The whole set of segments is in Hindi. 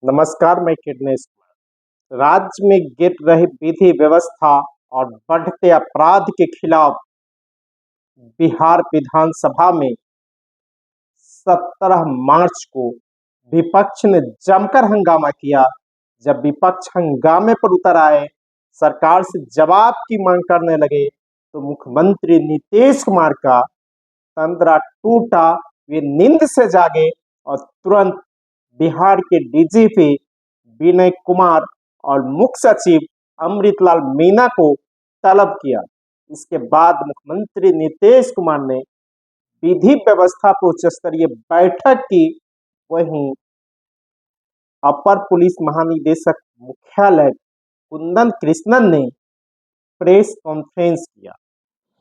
नमस्कार, मैं किडनेश कुमार। राज्य में गिर रही विधि व्यवस्था और बढ़ते अपराध के खिलाफ बिहार विधानसभा में 17 मार्च को विपक्ष ने जमकर हंगामा किया। जब विपक्ष हंगामे पर उतर आए, सरकार से जवाब की मांग करने लगे, तो मुख्यमंत्री नीतीश कुमार का तंद्रा टूटा। वे नींद से जागे और तुरंत बिहार के डीजीपी विनय कुमार और मुख्य सचिव अमृतलाल मीना को तलब किया। इसके बाद मुख्यमंत्री नीतीश कुमार ने विधि व्यवस्था पर उच्च स्तरीय बैठक की। वहीं अपर पुलिस महानिदेशक मुख्यालय कुंदन कृष्णन ने प्रेस कॉन्फ्रेंस किया,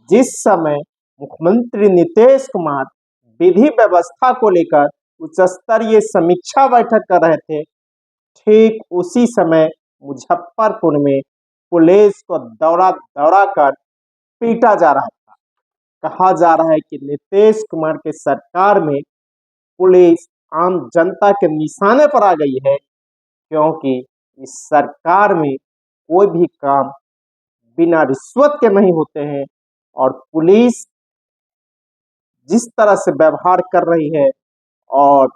जिस समय मुख्यमंत्री नीतीश कुमार विधि व्यवस्था को लेकर उच्च स्तरीय समीक्षा बैठक कर रहे थे। ठीक उसी समय मुजफ्फरपुर में पुलिस को दौड़ा दौड़ा कर पीटा जा रहा था। कहा जा रहा है कि नीतीश कुमार के सरकार में पुलिस आम जनता के निशाने पर आ गई है, क्योंकि इस सरकार में कोई भी काम बिना रिश्वत के नहीं होते हैं। और पुलिस जिस तरह से व्यवहार कर रही है और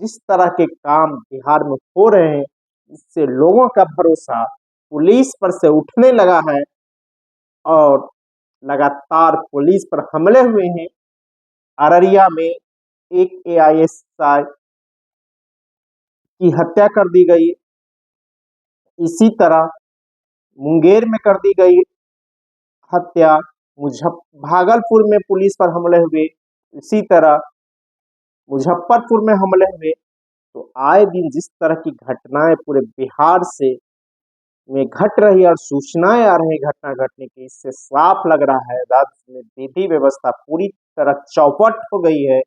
जिस तरह के काम बिहार में हो रहे हैं, इससे लोगों का भरोसा पुलिस पर से उठने लगा है और लगातार पुलिस पर हमले हुए हैं। अररिया में एक एआईएसआई की हत्या कर दी गई। इसी तरह मुंगेर में कर दी गई हत्या। भागलपुर में पुलिस पर हमले हुए। इसी तरह मुजफ्फरपुर में हमले हुए। तो आए दिन जिस तरह की घटनाएं पूरे बिहार से में घट रही है और सूचनाएं आ रही है घटना घटने की, इससे साफ लग रहा है राज्य में विधि व्यवस्था पूरी तरह चौपट हो गई है।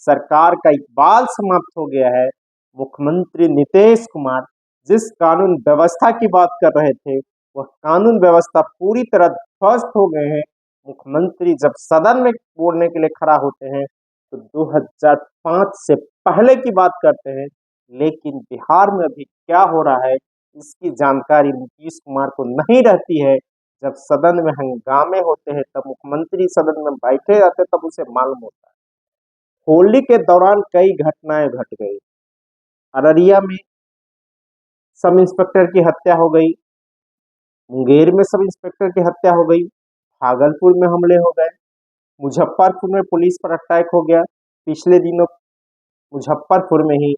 सरकार का इकबाल समाप्त हो गया है। मुख्यमंत्री नीतीश कुमार जिस कानून व्यवस्था की बात कर रहे थे, वह कानून व्यवस्था पूरी तरह ध्वस्त हो गए हैं। मुख्यमंत्री जब सदन में बोलने के लिए खड़ा होते हैं तो 2005 से पहले की बात करते हैं, लेकिन बिहार में अभी क्या हो रहा है इसकी जानकारी नीतीश कुमार को नहीं रहती है। जब सदन में हंगामे होते हैं तब मुख्यमंत्री सदन में बैठे रहते तब उसे मालूम होता है। होली के दौरान कई घटनाएं घट गई। अररिया में सब इंस्पेक्टर की हत्या हो गई। मुंगेर में सब इंस्पेक्टर की हत्या हो गई। भागलपुर में हमले हो गए। मुजफ्फरपुर में पुलिस पर अटैक हो गया। पिछले दिनों मुजफ्फरपुर में ही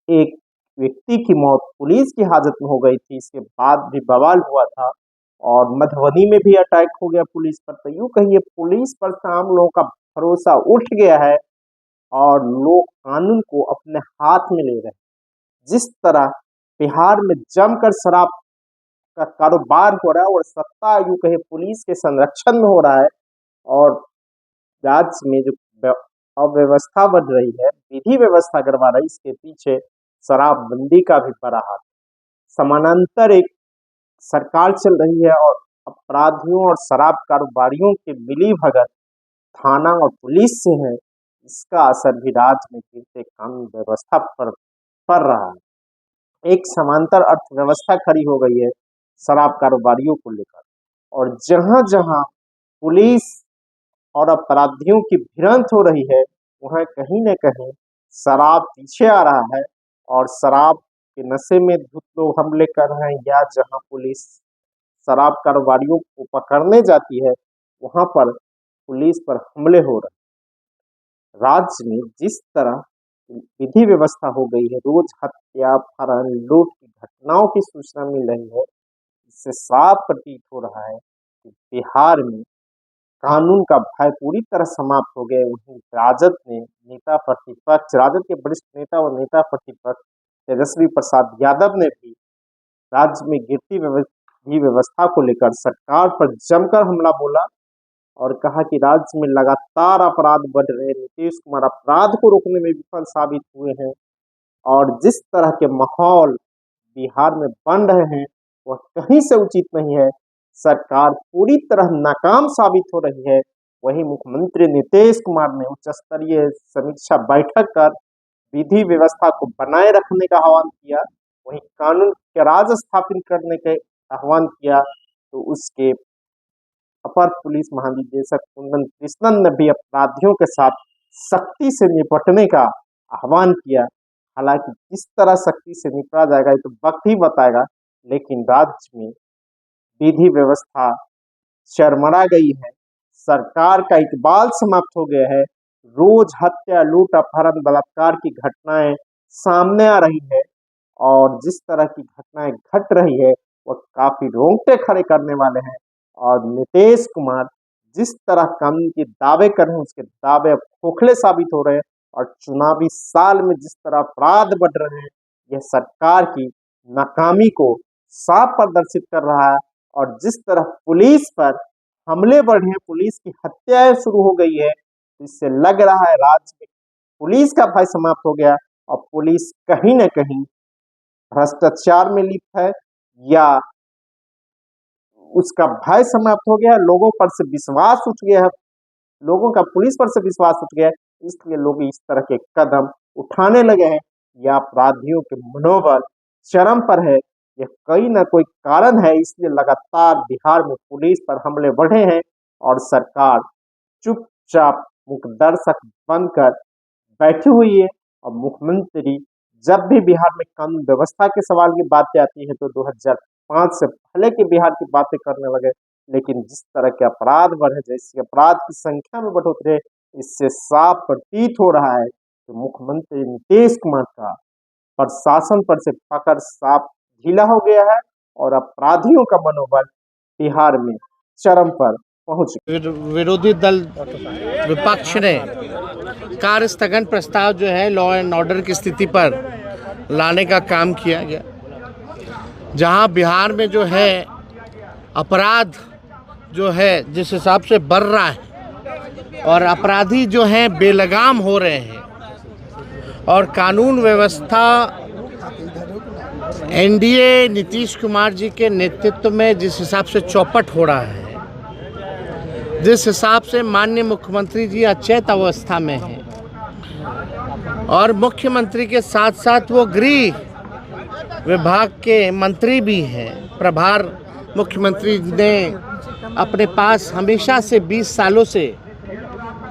एक व्यक्ति की मौत पुलिस की हाजत में हो गई थी। इसके बाद भी बवाल हुआ था और मधुबनी में भी अटैक हो गया पुलिस पर। तो यूं कहिए पुलिस पर आम लोगों का भरोसा उठ गया है और लोग कानून को अपने हाथ में ले रहे हैं। जिस तरह बिहार में जमकर शराब का कारोबार हो रहा है और सत्ता यूं कहे पुलिस के संरक्षण में हो रहा है, और राज्य में जो अव्यवस्था बढ़ रही है, विधि व्यवस्था करवा रही है, इसके पीछे शराबबंदी का भी बड़ा हाथ। समानांतर एक सरकार चल रही है और अपराधियों और शराब कारोबारियों के मिली भगत थाना और पुलिस से है। इसका असर भी राज्य में गिरते कानून व्यवस्था पर पड़ रहा है। एक समांतर अर्थव्यवस्था खड़ी हो गई है शराब कारोबारियों को लेकर, और जहां जहां पुलिस और अपराधियों की भिड़ंत हो रही है, वहां कहीं न कहीं शराब पीछे आ रहा है और शराब के नशे में धुत लोग हमले कर रहे हैं, या जहां पुलिस शराब कारोबारियों को पकड़ने जाती है वहां पर पुलिस पर हमले हो रहे हैं। राज्य में जिस तरह विधि व्यवस्था हो गई है, रोज हत्या अपहरण लूट की घटनाओं की सूचना मिल रही है, इससे साफ प्रतीत हो रहा है कि बिहार में कानून का भय पूरी तरह समाप्त हो गया है। वहीं राजद ने राजद के वरिष्ठ नेता और नेता प्रतिपक्ष तेजस्वी प्रसाद यादव ने भी राज्य में गिरती विधि व्यवस्था को लेकर सरकार पर जमकर हमला बोला और कहा कि राज्य में लगातार अपराध बढ़ रहे हैं। नीतीश कुमार अपराध को रोकने में विफल साबित हुए हैं और जिस तरह के माहौल बिहार में बन रहे हैं वह कहीं से उचित नहीं है। सरकार पूरी तरह नाकाम साबित हो रही है। वहीं मुख्यमंत्री नीतीश कुमार ने उच्च स्तरीय समीक्षा बैठक कर विधि व्यवस्था को बनाए रखने का आह्वान किया, वहीं कानून के राज स्थापित करने के आह्वान किया, तो उसके अपर पुलिस महानिदेशक कुंदन कृष्णन ने भी अपराधियों के साथ सख्ती से निपटने का आह्वान किया। हालांकि किस तरह सख्ती से निपटा जाएगा ये तो वक्त ही बताएगा, लेकिन राज्य में विधि व्यवस्था चरमरा गई है, सरकार का इकबाल समाप्त हो गया है। रोज हत्या, लूट, अपहरण, बलात्कार की घटनाएं सामने आ रही है और जिस तरह की घटनाएं घट रही है वह काफी रोंगटे खड़े करने वाले हैं। और नीतीश कुमार जिस तरह कानून के दावे कर रहे हैं उसके दावे अब खोखले साबित हो रहे हैं और चुनावी साल में जिस तरह अपराध बढ़ रहे हैं यह सरकार की नाकामी को साफ प्रदर्शित कर रहा है। और जिस तरह पुलिस पर हमले बढ़े हैं, पुलिस की हत्याएं शुरू हो गई है, इससे लग रहा है राज्य में पुलिस का भय समाप्त हो गया और पुलिस कहीं न कहीं भ्रष्टाचार में लिप्त है या उसका भय समाप्त हो गया है, लोगों पर से विश्वास उठ गया है, लोगों का पुलिस पर से विश्वास उठ गया है, इसलिए लोग इस तरह के कदम उठाने लगे हैं। या अपराधियों के मनोबल चरम पर है, यह कोई ना कोई कारण है, इसलिए लगातार बिहार में पुलिस पर हमले बढ़े हैं और सरकार चुपचाप मुकदर्शक बनकर बैठी हुई है। और मुख्यमंत्री जब भी बिहार में कानून व्यवस्था के सवाल की बातें आती है तो 2005 से पहले के बिहार की बातें करने लगे, लेकिन जिस तरह के अपराध बढ़े, जैसे अपराध की संख्या में बढ़ोतरी है, इससे साफ प्रतीत हो रहा है कि मुख्यमंत्री नीतीश कुमार का प्रशासन पर से पकड़ साफ ढीला हो गया है और अपराधियों का मनोबल बिहार में चरम पर पहुंच गया। विरोधी दल विपक्ष ने कार्य स्थगन प्रस्ताव जो है लॉ एंड ऑर्डर की स्थिति पर लाने का काम किया गया, जहां बिहार में जो है अपराध जो है जिस हिसाब से बढ़ रहा है और अपराधी जो हैं बेलगाम हो रहे हैं और कानून व्यवस्था एनडीए नीतीश कुमार जी के नेतृत्व में जिस हिसाब से चौपट हो रहा है, जिस हिसाब से माननीय मुख्यमंत्री जी अचेत अवस्था में हैं और मुख्यमंत्री के साथ साथ वो गृह विभाग के मंत्री भी हैं, प्रभार मुख्यमंत्री ने अपने पास हमेशा से 20 सालों से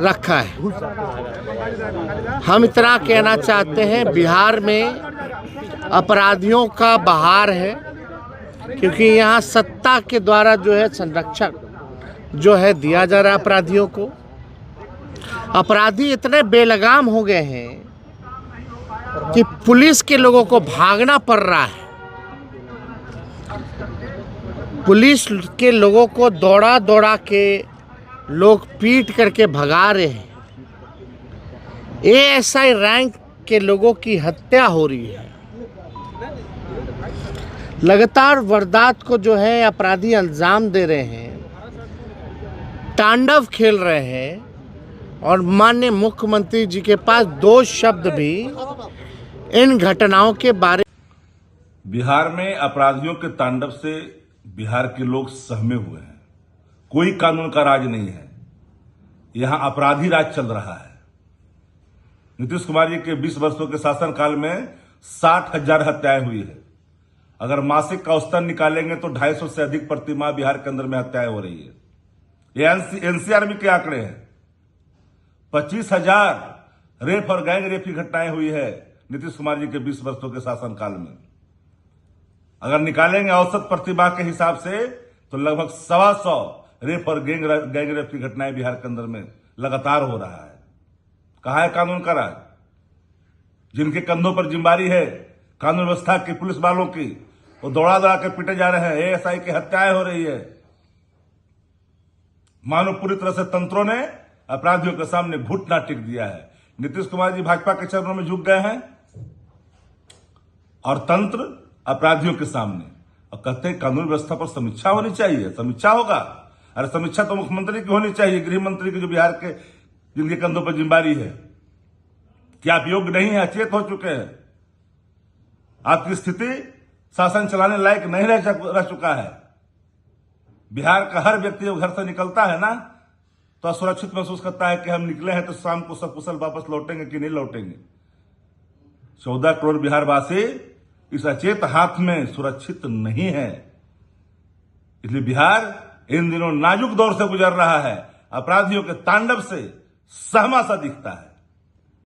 रखा है। हम इतना कहना चाहते हैं, बिहार में अपराधियों का बहार है, क्योंकि यहाँ सत्ता के द्वारा जो है संरक्षण जो है दिया जा रहा है अपराधियों को। अपराधी इतने बेलगाम हो गए हैं कि पुलिस के लोगों को भागना पड़ रहा है, पुलिस के लोगों को दौड़ा दौड़ा के लोग पीट करके भगा रहे हैं, एएसआई रैंक के लोगों की हत्या हो रही है। लगातार वारदात को जो है अपराधी अंजाम दे रहे हैं, तांडव खेल रहे हैं और माननीय मुख्यमंत्री जी के पास 2 शब्द भी इन घटनाओं के बारे। बिहार में अपराधियों के तांडव से बिहार के लोग सहमे हुए हैं। कोई कानून का राज नहीं है, यहां अपराधी राज चल रहा है। नीतीश कुमार जी के 20 वर्षों के शासनकाल में 60,000 हत्याएं हुई है। अगर मासिक का औसतन निकालेंगे तो 250 से अधिक प्रतिमाह बिहार के अंदर में हत्याएं हो रही है। ये एनसीआरबी के आंकड़े हैं। 25,000 रेप और गैंग रेप की घटनाएं हुई है नीतीश कुमार जी के 20 वर्षों के शासनकाल में। अगर निकालेंगे औसत प्रतिमाह के हिसाब से तो लगभग 125 रेप और गैंग रेप की घटनाएं बिहार के अंदर में लगातार हो रहा है। कहां है कानून का राज? जिनके कंधों पर जिम्मेदारी है कानून व्यवस्था की, पुलिस वालों की, वो दौड़ा दौड़ा के पीटे जा रहे हैं। एएसआई की हत्याएं हो रही है। मानो पूरी तरह से तंत्रों ने अपराधियों के सामने घुटना टेक दिया है। नीतीश कुमार जी भाजपा के चरणों में झुक गए हैं और तंत्र अपराधियों के सामने, और कहते हैं कानून व्यवस्था पर समीक्षा होनी चाहिए। समीक्षा होगा? अरे समीक्षा तो मुख्यमंत्री की होनी चाहिए, गृह मंत्री की, जो बिहार के जिनके कंधों पर जिम्मेदारी है। क्या आप योग्य नहीं है? अचेत हो चुके हैं। आपकी स्थिति शासन चलाने लायक नहीं रह चुका है। बिहार का हर व्यक्ति जब घर से निकलता है ना तो असुरक्षित महसूस करता है कि हम निकले हैं तो शाम को सकुशल वापस लौटेंगे कि नहीं लौटेंगे। 14 करोड़ बिहारवासी इस अचेत हाथ में सुरक्षित नहीं है। इसलिए बिहार इन दिनों नाजुक दौर से गुजर रहा है। अपराधियों के तांडव से सहमा सा दिखता है।